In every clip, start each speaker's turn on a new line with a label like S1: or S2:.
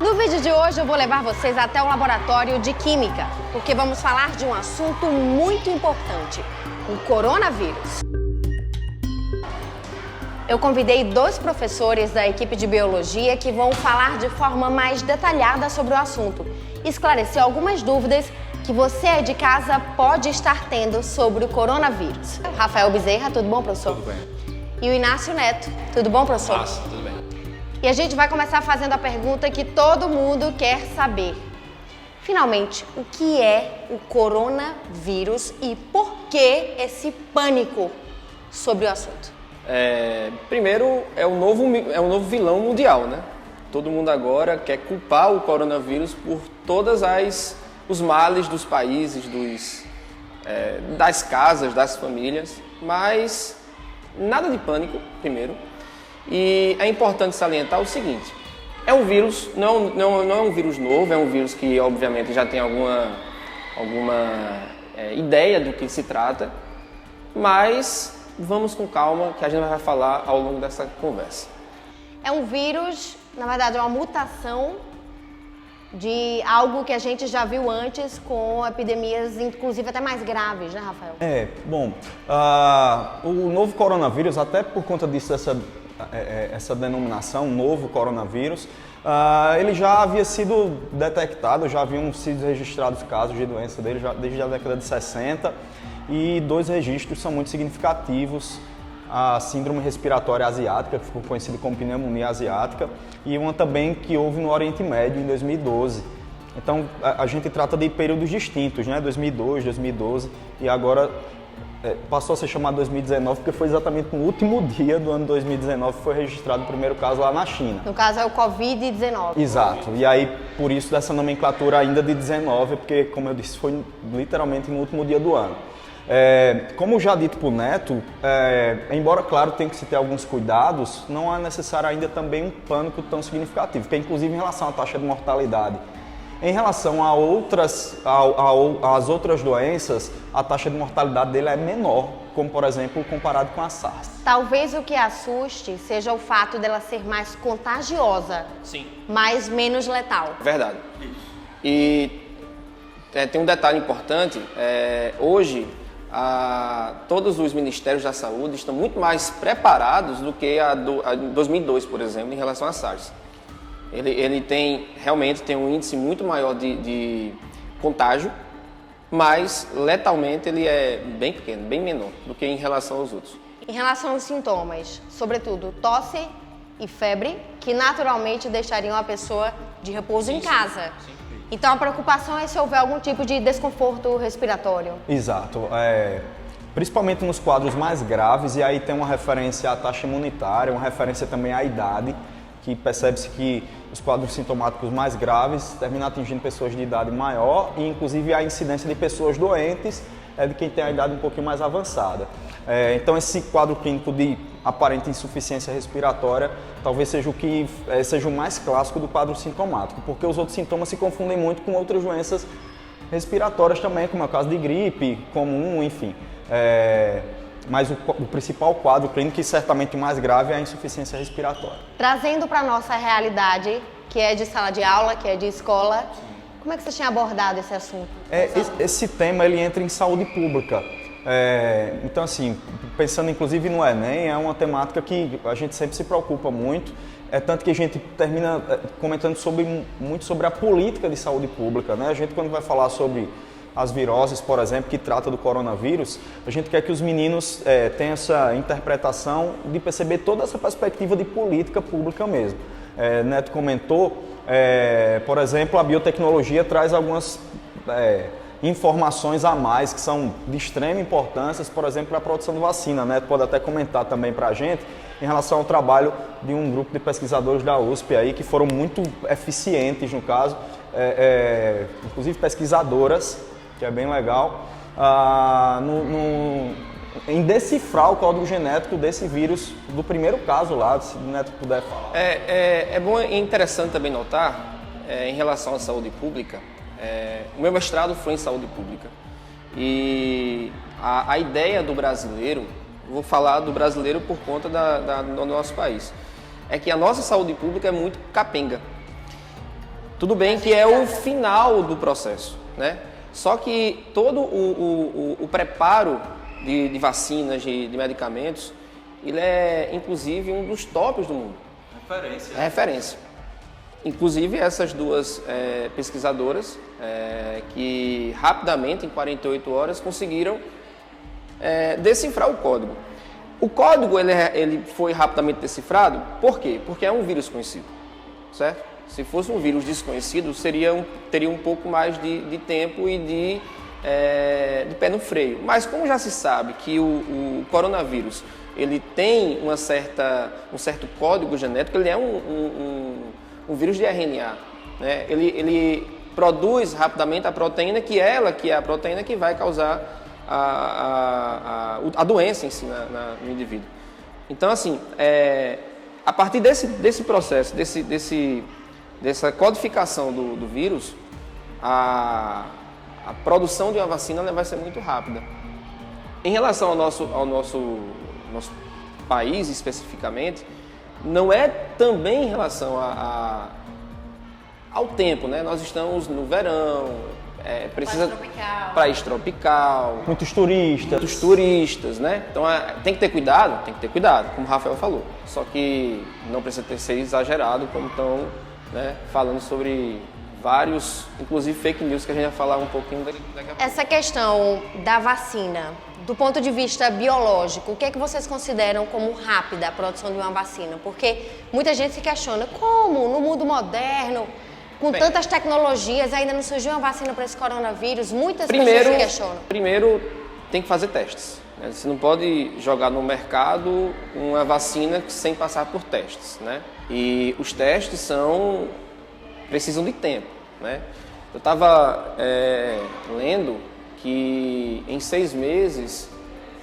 S1: No vídeo de hoje eu vou levar vocês até o laboratório de Química, porque vamos falar de um assunto muito importante, o coronavírus. Eu convidei 2 professores da equipe de Biologia que vão falar de forma mais detalhada sobre o assunto, esclarecer algumas dúvidas que você aí de casa pode estar tendo sobre o coronavírus. Rafael Bezerra, tudo bom, professor?
S2: Tudo bem.
S1: E o Inácio Neto, tudo bom, professor?
S2: Massa, tudo bem.
S1: E a gente vai começar fazendo a pergunta que todo mundo quer saber. Finalmente, o que é o coronavírus e por que esse pânico sobre o assunto?
S2: Primeiro, é um novo vilão mundial, né? Todo mundo agora quer culpar o coronavírus por os males dos países, das casas, das famílias, mas nada de pânico, primeiro. E é importante salientar o seguinte: é um vírus, não é um vírus novo, é um vírus que obviamente já tem alguma ideia do que se trata, mas vamos com calma que a gente vai falar ao longo dessa conversa.
S1: É um vírus, na verdade é uma mutação de algo que a gente já viu antes com epidemias, inclusive até mais graves, né, Rafael?
S3: O novo coronavírus, até por conta disso, essa denominação, novo coronavírus, ele já havia sido detectado, já haviam sido registrados casos de doença dele já desde a década de 60, e 2 registros são muito significativos: a síndrome respiratória asiática, que ficou conhecida como pneumonia asiática, e uma também que houve no Oriente Médio em 2012. Então a gente trata de períodos distintos, né? 2002, 2012 e agora passou a ser chamado 2019 porque foi exatamente no último dia do ano 2019 que foi registrado o primeiro caso lá na China.
S1: No caso é o Covid-19.
S3: Exato, e aí por isso dessa nomenclatura ainda de 19, porque como eu disse, foi literalmente no último dia do ano. Como já dito por Neto, embora claro tenha que se ter alguns cuidados, não é necessário ainda também um pânico tão significativo, que é inclusive em relação à taxa de mortalidade. Em relação às outras doenças, a taxa de mortalidade dele é menor, como por exemplo comparado com a SARS.
S1: Talvez o que assuste seja o fato dela ser mais contagiosa,
S2: Sim.
S1: mas menos letal.
S2: Verdade. E tem um detalhe importante: hoje todos os ministérios da saúde estão muito mais preparados do que a 2002, por exemplo, em relação à SARS. Ele realmente tem um índice muito maior de contágio, mas letalmente ele é bem pequeno, bem menor do que em relação aos outros.
S1: Em relação aos sintomas, sobretudo tosse e febre, que naturalmente deixariam a pessoa de repouso em casa. Sim. Então a preocupação é se houver algum tipo de desconforto respiratório.
S3: Exato. Principalmente nos quadros mais graves, e aí tem uma referência à taxa imunitária, uma referência também à idade, que percebe-se que os quadros sintomáticos mais graves terminam atingindo pessoas de idade maior e inclusive a incidência de pessoas doentes é de quem tem a idade um pouquinho mais avançada. Então esse quadro clínico de aparente insuficiência respiratória talvez seja seja o mais clássico do quadro sintomático, porque os outros sintomas se confundem muito com outras doenças respiratórias também, como é o caso de gripe comum, enfim. Mas o principal quadro clínico, e certamente o mais grave, é a insuficiência respiratória.
S1: Trazendo para a nossa realidade, que é de sala de aula, que é de escola, como é que você tinha abordado esse assunto?
S3: Esse tema ele entra em saúde pública. Então, assim, pensando inclusive no Enem, é uma temática que a gente sempre se preocupa muito. Tanto que a gente termina comentando muito sobre a política de saúde pública, né? A gente, quando vai falar sobre as viroses, por exemplo, que trata do coronavírus, a gente quer que os meninos tenham essa interpretação de perceber toda essa perspectiva de política pública mesmo. Neto comentou, por exemplo, a biotecnologia traz algumas informações a mais que são de extrema importância, por exemplo, para a produção de vacina. Neto pode até comentar também para a gente em relação ao trabalho de um grupo de pesquisadores da USP aí, que foram muito eficientes no caso, inclusive pesquisadoras, que é bem legal, em decifrar o código genético desse vírus, do primeiro caso lá, se o Neto puder falar.
S2: É bom e interessante também notar, em relação à saúde pública, o meu mestrado foi em saúde pública, e a ideia do brasileiro, vou falar do brasileiro por conta do nosso país, é que a nossa saúde pública é muito capenga. Tudo bem que é o final do processo, né? Só que todo o preparo de vacinas, de medicamentos, ele é, inclusive, um dos tops do mundo.
S3: Referência.
S2: É referência. Inclusive, essas duas pesquisadoras, que rapidamente, em 48 horas, conseguiram decifrar o código. O código ele foi rapidamente decifrado, por quê? Porque é um vírus conhecido, certo? Se fosse um vírus desconhecido, teria um pouco mais de tempo e de pé no freio. Mas como já se sabe que o coronavírus ele tem um certo código genético, ele é um vírus de RNA, né? Ele produz rapidamente a proteína, que é a proteína que vai causar a doença em si no indivíduo. Então, assim, a partir desse processo, dessa codificação do vírus, a produção de uma vacina vai ser muito rápida. Em relação ao nosso país especificamente, não é também em relação ao tempo, né? Nós estamos no verão, precisa país tropical,
S3: Muitos turistas,
S2: né? Então tem que ter cuidado, como o Rafael falou. Só que não precisa ser exagerado, como estão, né, falando sobre vários, inclusive fake news, que a gente vai falar um pouquinho daqui a pouco.
S1: Essa questão da vacina, do ponto de vista biológico, o que é que vocês consideram como rápida a produção de uma vacina? Porque muita gente se questiona, como no mundo moderno, com tantas tecnologias, ainda não surgiu uma vacina para esse coronavírus? Muitas pessoas se questionam.
S2: Primeiro, tem que fazer testes, né? Você não pode jogar no mercado uma vacina sem passar por testes, né? E os testes precisam de tempo, né? Eu estava lendo que em 6 meses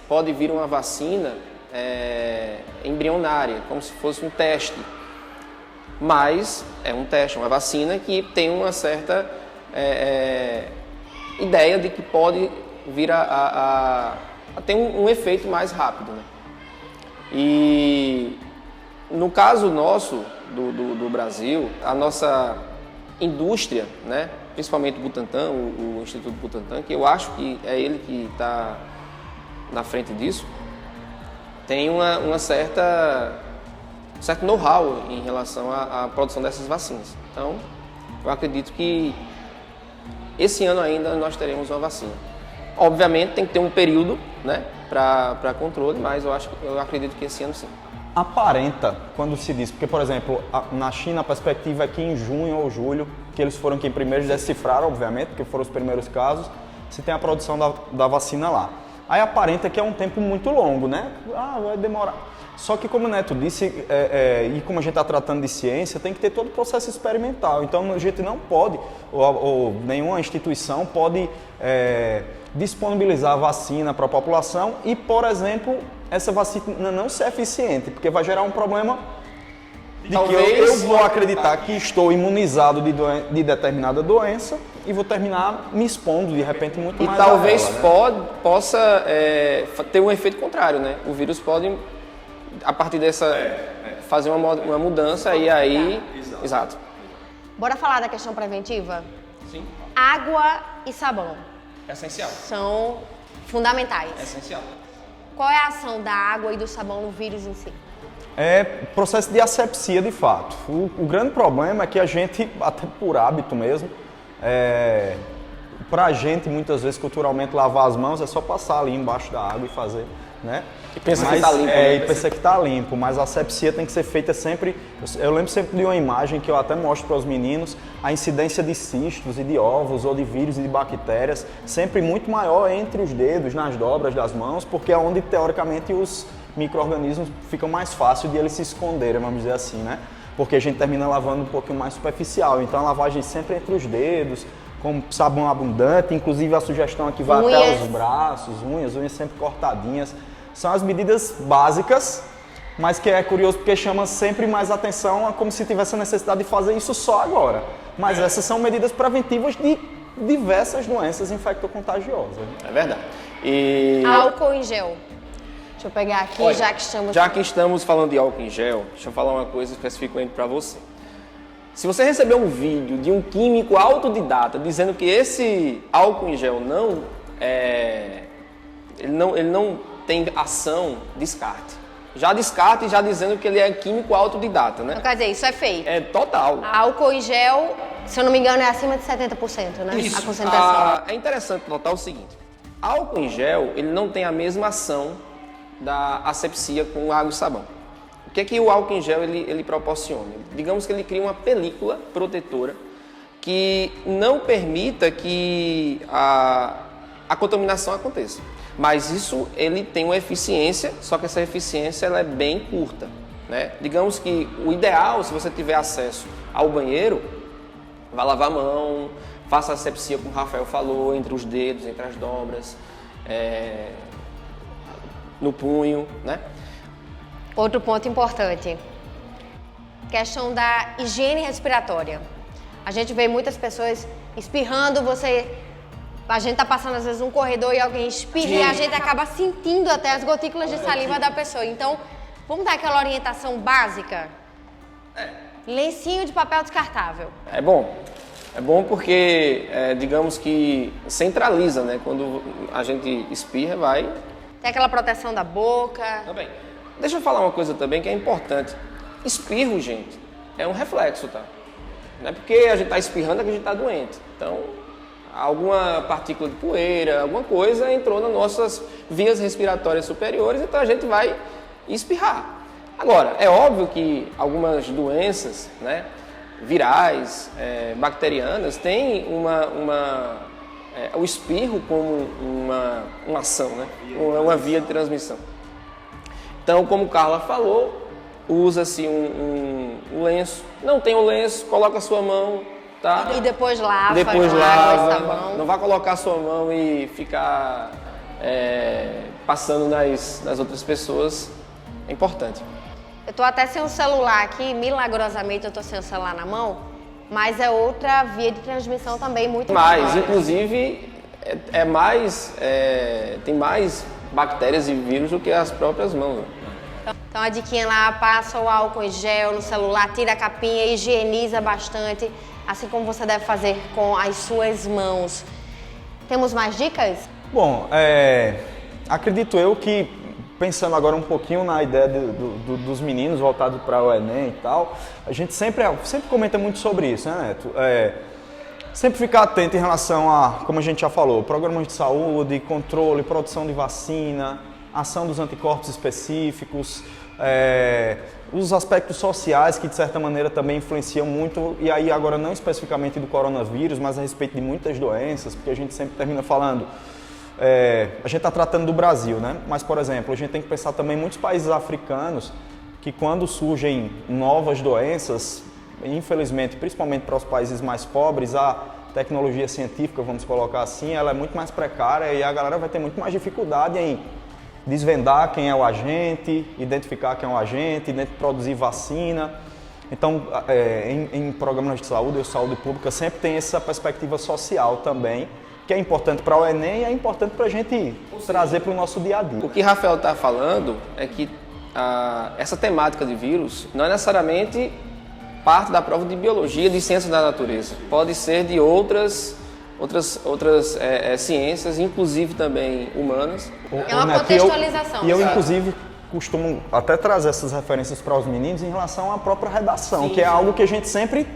S2: pode vir uma vacina embrionária, como se fosse um teste. Mas é um teste, uma vacina que tem uma certa ideia de que pode vir a ter um efeito mais rápido, né? E no caso nosso, do Brasil, a nossa indústria, né, principalmente o Butantan, o Instituto Butantan, que eu acho que é ele que está na frente disso, tem um certo know-how em relação à produção dessas vacinas. Então, eu acredito que esse ano ainda nós teremos uma vacina. Obviamente tem que ter um período, né, para controle, mas eu acredito que esse ano sim.
S3: Aparenta quando se diz, porque, por exemplo, na China a perspectiva é que em junho ou julho, que eles foram quem primeiro decifraram, obviamente, porque foram os primeiros casos, se tem a produção da vacina lá. Aí aparenta que é um tempo muito longo, né? Vai demorar. Só que, como o Neto disse, e como a gente está tratando de ciência, tem que ter todo o processo experimental. Então, a gente não pode, ou nenhuma instituição pode disponibilizar a vacina para a população e, por exemplo, essa vacina não ser eficiente, porque vai gerar um problema de
S2: Talvez,
S3: que eu vou acreditar que estou imunizado de determinada doença e vou terminar me expondo, de repente, muito mais.
S2: E talvez
S3: a ela, né?
S2: possa ter um efeito contrário, né? O vírus pode, a partir dessa, fazer uma mudança e aí... Exato.
S1: Bora falar da questão preventiva?
S2: Sim.
S1: Água e sabão
S2: Essencial.
S1: são fundamentais.
S2: Essencial.
S1: Qual é a ação da água e do sabão no vírus em si?
S3: É processo de asepsia, de fato. O grande problema é que a gente, até por hábito mesmo, pra gente, muitas vezes, culturalmente, lavar as mãos é só passar ali embaixo da água e fazer, né?
S2: E pensa que tá limpo, né?
S3: E pensa que tá limpo, mas a asepsia tem que ser feita sempre... Eu lembro sempre de uma imagem que eu até mostro para os meninos, a incidência de cistos e de ovos, ou de vírus e de bactérias, sempre muito maior entre os dedos, nas dobras das mãos, porque é onde, teoricamente, os micro-organismos ficam mais fácil de eles se esconderem, vamos dizer assim, né? Porque a gente termina lavando um pouquinho mais superficial. Então a lavagem sempre entre os dedos, com sabão abundante, inclusive a sugestão aqui vai até os braços, unhas sempre cortadinhas. São as medidas básicas, mas que é curioso porque chama sempre mais atenção, como se tivesse a necessidade de fazer isso só agora. Mas essas são medidas preventivas de diversas doenças infectocontagiosas.
S2: É verdade. E...
S1: Álcool em gel. Deixa eu pegar aqui,
S2: Olha,
S1: já que estamos...
S2: Já que estamos falando de álcool em gel, deixa eu falar uma coisa especificamente para você. Se você receber um vídeo de um químico autodidata dizendo que esse álcool em gel ele não tem ação, descarte. Já descarte, já dizendo que ele é químico autodidata, né?
S1: Então, quer dizer, isso é fake.
S2: É total.
S1: Álcool em gel, se eu não me engano, é acima de 70%, né?
S2: Isso.
S1: A concentração.
S2: É interessante notar o seguinte. Álcool em gel, ele não tem a mesma ação da asepsia com água e sabão. O que é que o álcool em gel ele proporciona? Digamos que ele cria uma película protetora que não permita que a contaminação aconteça. Mas isso ele tem uma eficiência, só que essa eficiência ela é bem curta, né? Digamos que o ideal, se você tiver acesso ao banheiro, vá lavar a mão, faça a asepsia como o Rafael falou, entre os dedos, entre as dobras, no punho, né?
S1: Outro ponto importante, questão da higiene respiratória. A gente vê muitas pessoas espirrando, a gente tá passando às vezes num corredor e alguém espirra e a gente acaba sentindo até as gotículas de saliva da pessoa. Então, vamos dar aquela orientação básica? Lencinho de papel descartável.
S2: É bom porque, digamos que centraliza, né? Quando a gente espirra, vai...
S1: Tem aquela proteção da boca.
S2: Tá bem. Deixa eu falar uma coisa também que é importante. Espirro, gente, é um reflexo, tá? Não é porque a gente tá espirrando que a gente tá doente. Então, alguma partícula de poeira, alguma coisa entrou nas nossas vias respiratórias superiores, então a gente vai espirrar. Agora, é óbvio que algumas doenças, né, virais, bacterianas, têm o espirro como uma ação, né, uma via de transmissão. Então, como Carla falou, usa-se um lenço. Não tem um lenço, coloca a sua mão, tá?
S1: E depois lava,
S2: depois
S1: com água e sabão.
S2: Não vai colocar a sua mão e ficar passando nas outras pessoas. É importante.
S1: Eu tô até sem o celular aqui, milagrosamente eu tô sem o celular na mão, mas é outra via de transmissão também muito
S2: mais. Inclusive, tem mais bactérias e vírus do que as próprias mãos. Né?
S1: Então a diquinha lá, passa o álcool em gel no celular, tira a capinha, higieniza bastante, assim como você deve fazer com as suas mãos. Temos mais dicas?
S3: Bom, acredito eu que, pensando agora um pouquinho na ideia dos meninos voltado para o Enem e tal, a gente sempre comenta muito sobre isso, né, Neto? Sempre ficar atento em relação a, como a gente já falou, programas de saúde, controle, produção de vacina, ação dos anticorpos específicos, os aspectos sociais que de certa maneira também influenciam muito, e aí agora não especificamente do coronavírus, mas a respeito de muitas doenças, porque a gente sempre termina falando, a gente está tratando do Brasil, né? Mas, por exemplo, a gente tem que pensar também em muitos países africanos que quando surgem novas doenças, infelizmente, principalmente para os países mais pobres, a tecnologia científica, vamos colocar assim, ela é muito mais precária e a galera vai ter muito mais dificuldade em desvendar quem é o agente, identificar quem é o agente, produzir vacina. Então, em programas de saúde ou saúde pública, sempre tem essa perspectiva social também, que é importante para o Enem e é importante para a gente trazer para o nosso dia a dia.
S2: O que Rafael está falando é que essa temática de vírus não é necessariamente parte da prova de biologia, de ciências da natureza. Pode ser de outras ciências, inclusive também humanas.
S1: É uma contextualização.
S3: E eu inclusive, costumo até trazer essas referências para os meninos em relação à própria redação, que é algo que a gente sempre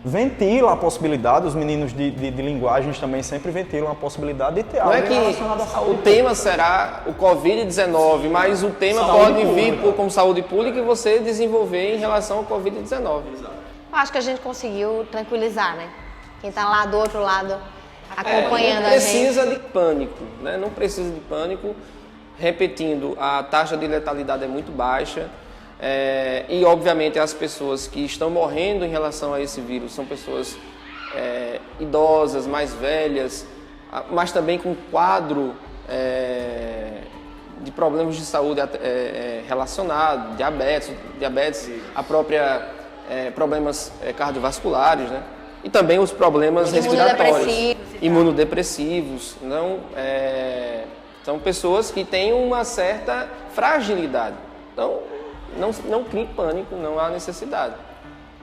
S3: ventila a possibilidade, os meninos de linguagens também sempre ventilam a possibilidade de ter algo relacionado à saúde.
S2: O tema será o Covid-19, mas o tema pode vir como saúde pública e você desenvolver em relação ao Covid-19.
S1: Eu acho que a gente conseguiu tranquilizar, né? Quem está lá do outro lado acompanhando a gente.
S2: Não precisa de pânico, né? Não precisa de pânico. Repetindo, a taxa de letalidade é muito baixa. E, obviamente, as pessoas que estão morrendo em relação a esse vírus são pessoas idosas, mais velhas, mas também com quadro de problemas de saúde relacionados, diabetes, a própria problemas cardiovasculares, né? E também os problemas respiratórios, imunodepressivos. Então, são pessoas que têm uma certa fragilidade. Então, não crie pânico, não há necessidade.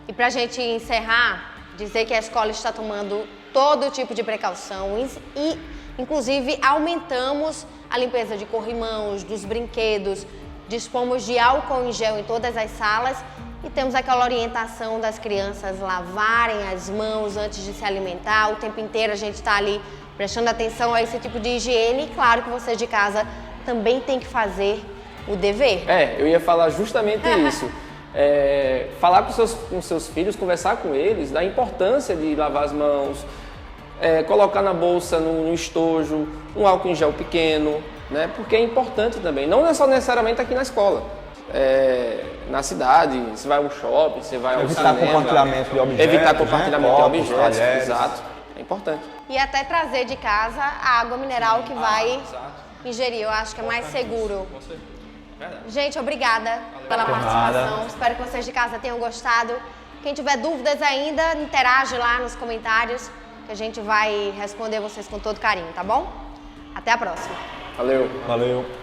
S1: E para a gente encerrar, dizer que a escola está tomando todo tipo de precauções e, inclusive, aumentamos a limpeza de corrimãos, dos brinquedos, dispomos de álcool em gel em todas as salas e temos aquela orientação das crianças lavarem as mãos antes de se alimentar. O tempo inteiro a gente está ali prestando atenção a esse tipo de higiene e claro que vocês de casa também têm que fazer o dever.
S2: Eu ia falar justamente isso. Falar com seus filhos, conversar com eles da importância de lavar as mãos, colocar na bolsa, no estojo, um álcool em gel pequeno, né? Porque é importante também, não é só necessariamente aqui na escola. Na cidade, você vai ao shopping, você vai ao
S3: Evitar
S2: cinema,
S3: compartilhamento de objetos,
S2: evitar compartilhamento de
S3: Copos,
S2: objetos,
S3: talheres.
S2: exato, é importante.
S1: E até trazer de casa a água mineral que vai ingerir, eu acho que é mais seguro. Gente, obrigada pela participação. Espero que vocês de casa tenham gostado. Quem tiver dúvidas ainda, interage lá nos comentários que a gente vai responder vocês com todo carinho, tá bom? Até a próxima.
S2: Valeu.
S3: Valeu.